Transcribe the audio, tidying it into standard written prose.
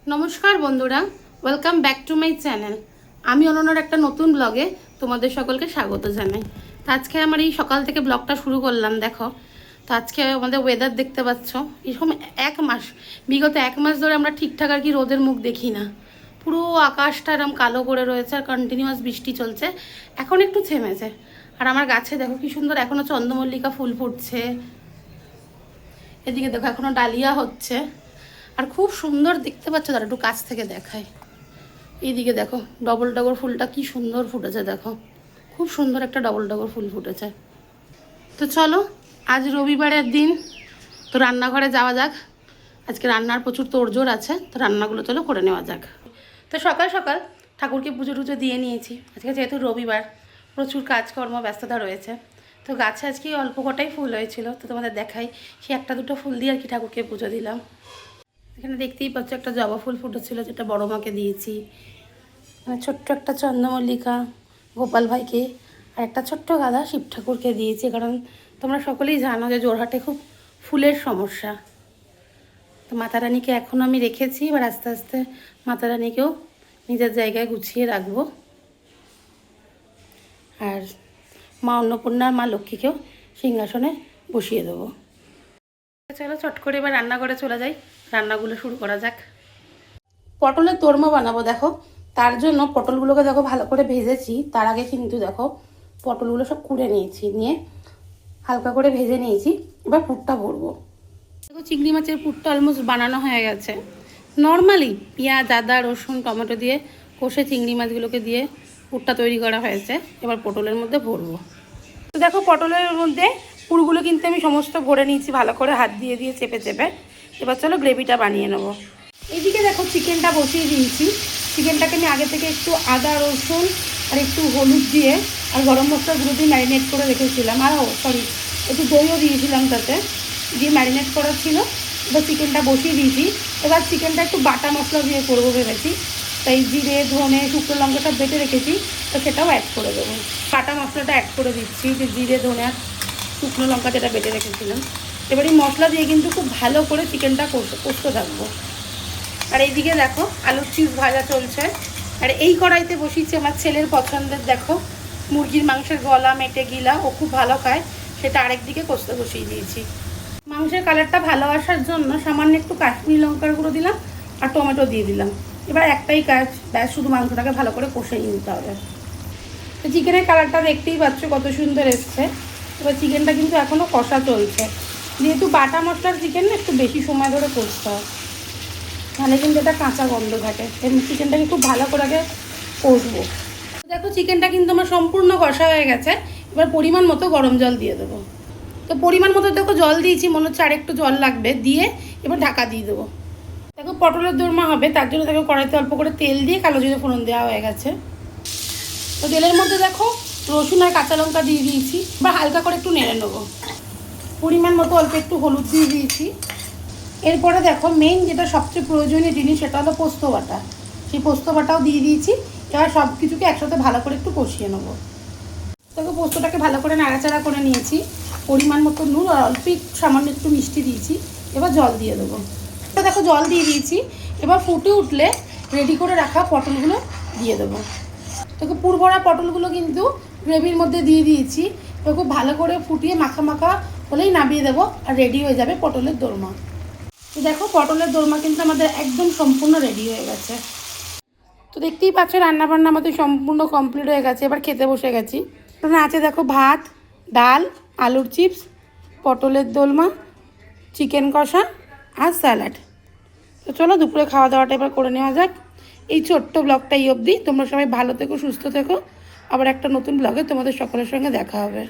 নমস্কার বন্ধুরা, welcome back to my channel. আমি অনন্যার একটা নতুন ব্লগে তোমাদের সকলকে স্বাগত জানাই। তো আজকে আমার এই সকাল থেকে ব্লগটা শুরু করলাম। দেখো, তো আজকে আমাদের ওয়েদার দেখতে পাচ্ছ, এরকম বিগত এক মাস ধরে আমরা ঠিকঠাক আর কি রোদের মুখ দেখি না। পুরো আকাশটা এরকম কালো করে রয়েছে আর কন্টিনিউয়াস বৃষ্টি চলছে। এখন একটু থেমেছে। আর আমার গাছে দেখো কি সুন্দর এখনও চন্দ্রমল্লিকা ফুল ফুটছে। এদিকে দেখো এখনও ডালিয়া হচ্ছে আর খুব সুন্দর দেখতে পাচ্ছ। তারা একটু কাছ থেকে দেখায়। এইদিকে দেখো ডবল ডগর ফুলটা কি সুন্দর ফুটেছে। দেখো খুব সুন্দর একটা ডবল ডগর ফুল ফুটেছে। তো চলো, আজ রবিবারের দিন, তো রান্নাঘরে যাওয়া যাক। আজকে রান্নার প্রচুর তোড়জোড় আছে, তো রান্নাগুলো চলো করে নেওয়া যাক। তো সকাল সকাল ঠাকুরকে পুজো টুজো দিয়ে নিয়েছি। আজকে যেহেতু রবিবার, প্রচুর কাজকর্ম ব্যস্ততা রয়েছে। তো গাছে আজকে অল্প কটাই ফুল হয়েছিল, তো তোমাদের দেখাই। সে একটা দুটো ফুল দিয়ে আর কি ঠাকুরকে পুজো দিলাম। এখানে দেখতেই পাচ্ছ একটা জবা ফুল ফুটেছিল, যেটা বড় মাকে দিয়েছি। ছোট্ট একটা চন্দ্রমল্লিকা গোপাল ভাইকে, আর একটা ছোট্ট গাঁদা শিব ঠাকুরকে দিয়েছি। কারণ তোমরা সকলেই জানো যে জোরহাটে খুব ফুলের সমস্যা। তো মাতা রানীকে এখন আমি রেখেছি, এবার আস্তে আস্তে মাতা রানীকেও নিজের জায়গায় গুছিয়ে রাখবো। আর মা অন্নপূর্ণার মা লক্ষ্মীকেও সিংহাসনে বসিয়ে দেবো। চলো চট করে এবার রান্নাঘরে চলে যাই, রান্নাগুলো শুরু করা যাক। পটলের দোরমা বানাবো। দেখো, তার জন্য পটলগুলোকে দেখো ভালো করে ভেজেছি। তার আগে কিন্তু দেখো পটলগুলো সব কুড়ে নিয়েছি, নিয়ে হালকা করে ভেজে নিয়েছি। এবার পুরটা ভরবো। দেখো চিংড়ি মাছের পুরটা অলমোস্ট বানানো হয়ে গেছে। নর্মালি পেঁয়াজ, আদা, রসুন, টমেটো দিয়ে কষে চিংড়ি মাছগুলোকে দিয়ে পুরটা তৈরি করা হয়েছে। এবার পটলের মধ্যে ভরবো। তো দেখো পটলের মধ্যে পুরগুলো কিন্তু আমি সমস্ত ভরে নিয়েছি ভালো করে হাত দিয়ে দিয়ে চেপে চেপে। এবার চলো গ্রেভিটা বানিয়ে নেবো। এইদিকে দেখো চিকেনটা বসিয়ে দিয়েছি। চিকেনটাকে আমি আগে থেকে একটু আদা, রসুন আর একটু হলুদ দিয়ে আর গরম মশলার গুঁড়ো দিয়ে ম্যারিনেট করে রেখেছিলাম। আর একটু দইও দিয়েছিলাম তাতে, দিয়ে ম্যারিনেট করা ছিল। এবার চিকেনটা বসিয়ে দিয়েছি। এবার চিকেনটা একটু বাটা মশলা দিয়ে করবো ভেবেছি। তাই জিরে, ধনে, শুকনো লঙ্কা সব বেটে রেখেছি, তো সেটাও অ্যাড করে দেবো। বাটা মশলাটা অ্যাড করে দিচ্ছি, যে জিরে, ধনে আর শুকনো লঙ্কা যেটা বেটে রেখেছিলাম। এবার এই মশলা দিয়ে কিন্তু খুব ভালো করে চিকেনটা কষতে থাকবো। আর এইদিকে দেখো আলুর চিপস ভাজা চলছে। আর এই কড়াইতে বসিয়েছি আমার ছেলের পছন্দের, দেখো মুরগির মাংসের গলা, মেটে গিলা, ও খুব ভালো খায়, সেটা আরেকদিকে কষতে বসিয়ে দিয়েছি। মাংসের কালারটা ভালো আসার জন্য সামান্য একটু কাশ্মীরি লঙ্কার গুঁড়ো দিলাম আর টমেটো দিয়ে দিলাম। এবার একটাই কাজ, ব্যাস শুধু মাংসটাকে ভালো করে কষে নিতে হবে। তো চিকেনের কালারটা দেখতেই পাচ্ছ কত সুন্দর এসছে। এবার চিকেনটা কিন্তু এখনও কষা চলছে। যেহেতু বাটা মশলার চিকেন না, একটু বেশি সময় ধরে কষতে হয়, তাহলে কিন্তু এটা কাঁচা গন্ধ থাকে। চিকেনটাকে খুব ভালো করে আগে কষবো। দেখো চিকেনটা কিন্তু আমার সম্পূর্ণ কষা হয়ে গেছে। এবার পরিমাণ মতো গরম জল দিয়ে দেবো। তো পরিমাণ মতো দেখো জল দিয়েছি, মনে হচ্ছে আর একটু জল লাগবে, দিয়ে এবার ঢাকা দিয়ে দেবো। দেখো পটলের দোরমা হবে, তার জন্য দেখো কড়াইতে অল্প করে তেল দিয়ে কালো জিরে ফোড়ন দেওয়া হয়ে গেছে। তো তেলের মধ্যে দেখো রসুন আর কাঁচা লঙ্কা দিয়ে দিয়েছি। এবার হালকা করে একটু নেড়ে নেবো। পরিমাণ মতো অল্প একটু হলুদ দিয়ে দিয়েছি। এরপরে দেখো মেইন যেটা সবচেয়ে প্রয়োজনীয় জিনিস, সেটা হলো পোস্ত বাটা। সেই পোস্ত বাটাও দিয়ে দিয়েছি। এবার সব কিছুকে একসাথে ভালো করে একটু কষিয়ে নেবো। দেখো পোস্তটাকে ভালো করে নাড়াচাড়া করে নিয়েছি। পরিমাণ মতো নুন আর অল্প সামান্য একটু মিষ্টি দিয়েছি। এবার জল দিয়ে দেবো। তো দেখো জল দিয়ে দিয়েছি। এবার ফুটে উঠলে রেডি করে রাখা পটলগুলো দিয়ে দেবো। দেখো পুরভরা পটলগুলো কিন্তু গ্রেভির মধ্যে দিয়ে দিয়েছি। তো খুব ভালো করে ফুটিয়ে মাখা মাখা হলেই নামিয়ে দেবো, আর রেডি হয়ে যাবে পটলের দোরমা। তো দেখো পটলের দোরমা কিন্তু আমাদের একদম সম্পূর্ণ রেডি হয়ে গেছে। তো দেখতেই পাচ্ছ রান্নাবান্না আমাদের সম্পূর্ণ কমপ্লিট হয়ে গেছে। এবার খেতে বসে গেছি। এখানে আছে দেখো ভাত, ডাল, আলুর চিপস, পটলের দোরমা, চিকেন কষা আর স্যালাড। তো চলো দুপুরে খাওয়া দাওয়াটা এবার করে নেওয়া যাক। এই ছোট্ট ব্লগটা এই অবধি। তোমরা সবাই ভালো থেকো, সুস্থ থেকো। আবার একটা নতুন ব্লগে তোমাদের সকলের সঙ্গে দেখা হবে।